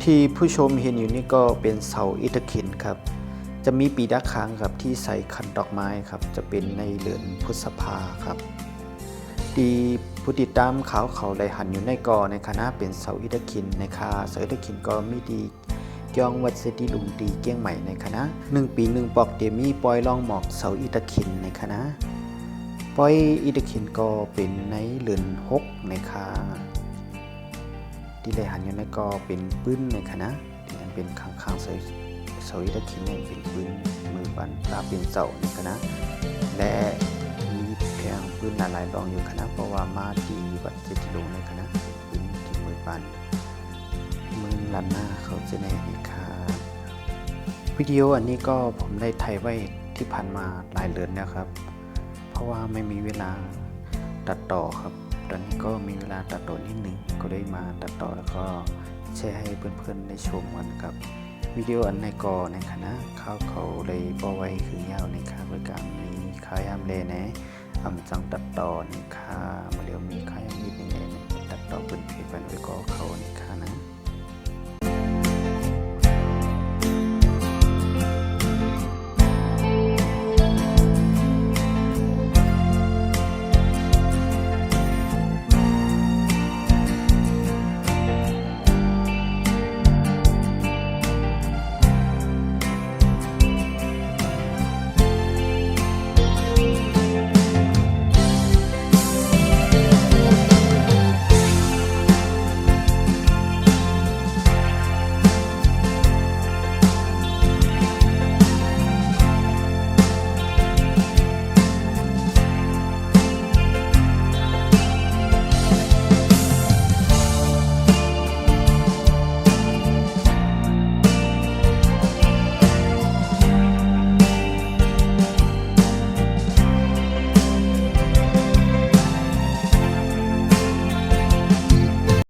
ที่ผู้ชมเห็นอยู่นี่ก็เป็นเสาอิฐขินครับจะมีปีละครั้งครับที่ใส่ขันดอกไม้ครับจะเป็นในเดือนพฤษภาครับดีผู้ติดตามเขาเลยหันอยู่ในกอในคณะเป็นเสาอิฐขินในคาเสาอิฐขินก็มีดีเกี่ยงวัดเสดีลุงดีเกี้ยงใหม่ในคณะ1 ปี1ปอกเดมีปล่อยลองหมอกเสาอิฐขินในคณะปล่อยอิฐขินก็เป็นในเดือน6ในคาที่ได้หันอยู่ในกอเป็นปื้นในคณะที่อันเป็นข้างๆเสาอิฐขินเนี่ยเป็นปื้นมือปันตาเป็นเสาในคณะและมีแพงปื้นหลายรองอยู่คณะเพราะว่ามาที่วัดเสดีลุงในคณะปื้นที่มือปันมือลันหน้าเขาจะแน่นี่ครับวิดีโออันนี้ก็ผมได้ถ่ายไว้ที่ผ่านมาหลายเดือนแล้วครับเพราะว่าไม่มีเวลาตัดต่อครับตอนนี้ก็มีเวลาตัดต่อนิดนึงก็ได้มาตัดต่อแล้วก็แชร์ให้เพื่อนๆได้ชมกันครับวิดีโออันในกอในคณะเขาเลยบ่ไว้คือยาวในค่าบริการมีค่ายามเลนะจังตัดต่อในค่ามาเดี๋ยวมีค่ายามนิดนึงในตัดต่อเป็นเพจบันไว้ก็เขาในค่า